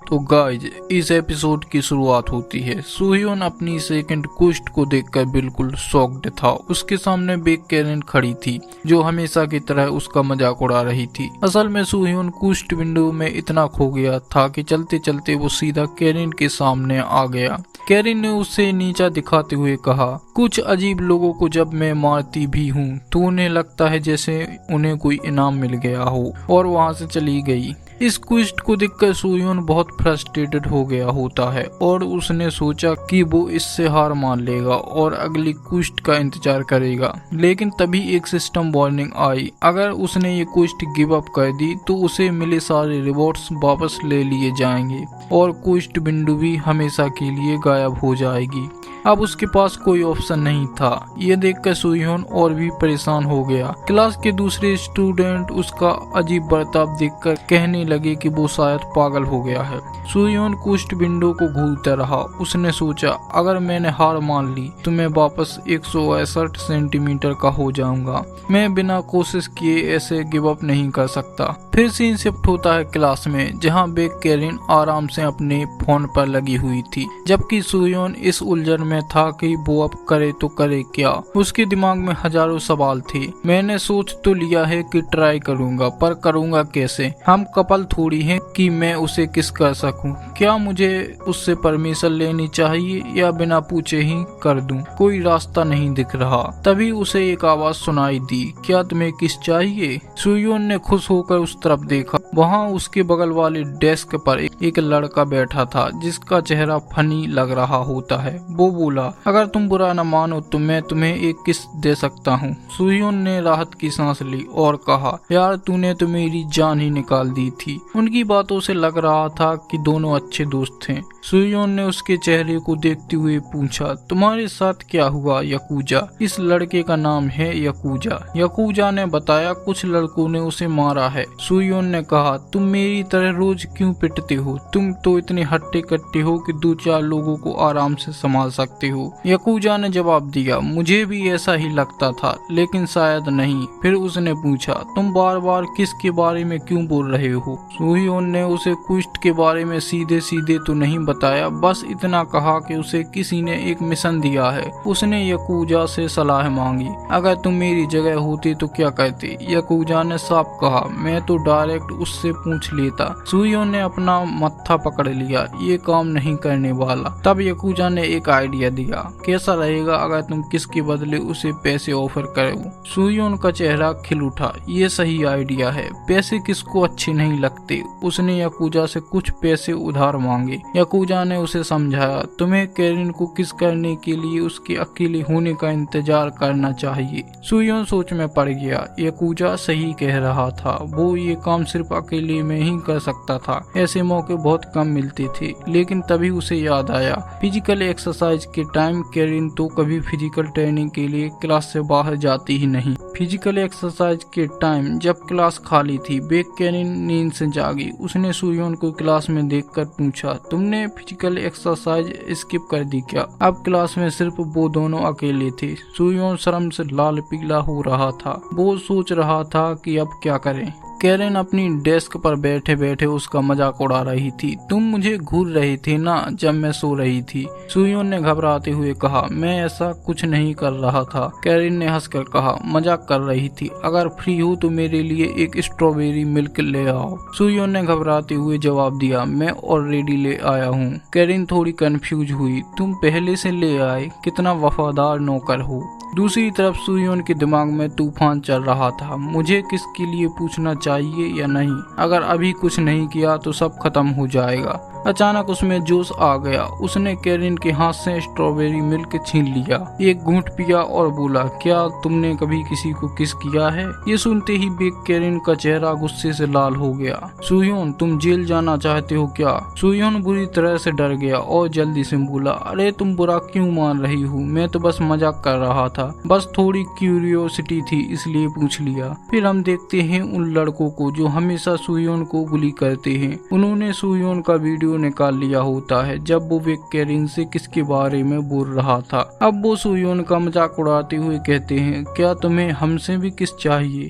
तो गाइज इस एपिसोड की शुरुआत होती है। सूह्योन अपनी सेकंड क्वेस्ट को देखकर बिल्कुल शॉक्ड था। उसके सामने बेक कैरेन खड़ी थी जो हमेशा की तरह उसका मजाक उड़ा रही थी। असल में सूह्योन क्वेस्ट विंडो में इतना खो गया था कि चलते चलते वो सीधा कैरेन के सामने आ गया। कैरेन ने उसे नीचा दिखाते हुए कहा, कुछ अजीब लोगों को जब मैं मारती भी हूँ तो उन्हें लगता है जैसे उन्हें कोई इनाम मिल गया हो, और वहाँ से चली गई। इस क्वेस्ट को देखकर सूह्योन बहुत फ्रस्ट्रेटेड हो गया होता है और उसने सोचा कि वो इससे हार मान लेगा और अगली क्वेस्ट का इंतजार करेगा। लेकिन तभी एक सिस्टम वार्निंग आई, अगर उसने ये क्वेस्ट गिव अप कर दी तो उसे मिले सारे रिवॉर्ड्स वापस ले लिए जाएंगे और क्वेस्ट विंडो भी हमेशा के लिए गायब हो जाएगी। अब उसके पास कोई ऑप्शन नहीं था। ये देखकर सूह्योन और भी परेशान हो गया। क्लास के दूसरे स्टूडेंट उसका अजीब बर्ताव देखकर कहने लगे कि वो शायद पागल हो गया है। सूह्योन क्वेस्ट विंडो को घूरता रहा। उसने सोचा, अगर मैंने हार मान ली तो मैं वापस 168 सेंटीमीटर का हो जाऊंगा। मैं बिना कोशिश किए ऐसे गिव अप नहीं कर सकता। फिर सीन शिफ्ट होता है क्लास में, जहाँ बेक कैरेन आराम से अपने फोन पर लगी हुई थी, जबकि सूह्योन इस उलझन में था कि वो अब करे तो करे क्या। उसके दिमाग में हजारों सवाल थे। मैंने सोच तो लिया है कि ट्राई करूंगा, पर करूंगा कैसे? हम कपल थोड़ी हैं कि मैं उसे किस कर सकूं। क्या मुझे उससे परमिशन लेनी चाहिए या बिना पूछे ही कर दूं? कोई रास्ता नहीं दिख रहा। तभी उसे एक आवाज सुनाई दी, क्या तुम्हें किस चाहिए? सूह्योन ने खुश होकर उस तरफ देखा। वहाँ उसके बगल वाले डेस्क पर एक लड़का बैठा था जिसका चेहरा फनी लग रहा होता है। वो बोला, अगर तुम बुरा न मानो तो मैं तुम्हें एक किस दे सकता हूँ। सूह्योन ने राहत की सांस ली और कहा, यार तूने तो मेरी जान ही निकाल दी थी। उनकी बातों से लग रहा था कि दोनों अच्छे दोस्त थे। सूह्योन ने उसके चेहरे को देखते हुए पूछा, तुम्हारे साथ क्या हुआ यकूजा? इस लड़के का नाम है यकूजा। यकूजा ने बताया, कुछ लड़कों ने उसे मारा है। सूह्योन ने कहा, तुम मेरी तरह रोज क्यों पिटते हो? तुम तो इतने हट्टे कट्टे हो कि 2-4 लोगों को आराम से संभाल सकते हो। यकूजा ने जवाब दिया, मुझे भी ऐसा ही लगता था, लेकिन शायद नहीं। फिर उसने पूछा, तुम बार बार किसके बारे में क्यों बोल रहे हो? सूह्योन ने उसे क्वेस्ट के बारे में सीधे सीधे तो नहीं बताया, बस इतना कहा कि उसे किसी ने एक मिशन दिया है। उसने यकूजा से सलाह मांगी, अगर तुम मेरी जगह होते तो क्या करते? यकूजा ने साफ कहा, मैं तो डायरेक्ट उससे पूछ लेता। सूह्योन ने अपना मत्था पकड़ लिया, ये काम नहीं करने वाला। तब यकूजा ने एक आइडिया दिया, कैसा रहेगा अगर तुम किसके बदले उसे पैसे ऑफर करो? सूह्योन का चेहरा खिल उठा, ये सही आइडिया है। पैसे किसको अच्छे नहीं लगते। उसने यकूजा से कुछ पैसे उधार मांगे। यकूजा ने उसे समझाया, तुम्हें कैरेन को किस करने के लिए उसके अकेले होने का इंतजार करना चाहिए। सूह्योन सोच में पड़ गया। यकूजा सही कह रहा था, वो ये काम सिर्फ अकेले में ही कर सकता था। ऐसे मौके बहुत कम मिलते थे। लेकिन तभी उसे याद आया, फिजिकल एक्सरसाइज के टाइम कैरेन तो कभी फिजिकल ट्रेनिंग के लिए क्लास से बाहर जाती ही नहीं। फिजिकल एक्सरसाइज के टाइम जब क्लास खाली थी, बेक कैरेन नींद से जागी। उसने सूह्योन को क्लास में देखकर पूछा, तुमने फिजिकल एक्सरसाइज स्किप कर दी क्या? अब क्लास में सिर्फ वो दोनों अकेले थे। सूह्योन शर्म से लाल पीला हो रहा था। वो सोच रहा था कि अब क्या करें। कैरेन अपनी डेस्क पर बैठे बैठे उसका मजाक उड़ा रही थी। तुम मुझे घूर रहे थे ना जब मैं सो रही थी? सूह्योन ने घबराते हुए कहा, मैं ऐसा कुछ नहीं कर रहा था। कैरेन ने हंसकर कहा, मजाक कर रही थी। अगर फ्री हो तो मेरे लिए एक स्ट्रॉबेरी मिल्क ले आओ। सूह्योन ने घबराते हुए जवाब दिया, मैं ऑलरेडी ले आया हूँ। कैरेन थोड़ी कंफ्यूज हुई, तुम पहले से ले आए? कितना वफादार नौकर हो। दूसरी तरफ सूह्योन के दिमाग में तूफान चल रहा था, मुझे किसके लिए पूछना चाहिए या नहीं? अगर अभी कुछ नहीं किया तो सब खत्म हो जाएगा। अचानक उसमें जोश आ गया। उसने कैरेन के हाथ से स्ट्रॉबेरी मिल्क छीन लिया, एक घूंट पिया और बोला, क्या तुमने कभी किसी को किस किया है? ये सुनते ही बेक कैरेन का चेहरा गुस्से से लाल हो गया। सूह्योन, तुम जेल जाना चाहते हो क्या? सूह्योन बुरी तरह से डर गया और जल्दी से बोला, अरे तुम बुरा क्यों मान रही हो? मैं तो बस मजाक कर रहा था, बस थोड़ी क्यूरियोसिटी थी इसलिए पूछ लिया। फिर हम देखते हैं उन लड़कों को जो हमेशा सूह्योन को बुली करते हैं। उन्होंने सूह्योन का वीडियो निकाल लिया होता है जब वो बेक कैरेन से किसके बारे में बोल रहा था। अब वो सूह्योन का मजाक उड़ाते हुए कहते हैं, क्या तुम्हें हमसे भी किस चाहिए?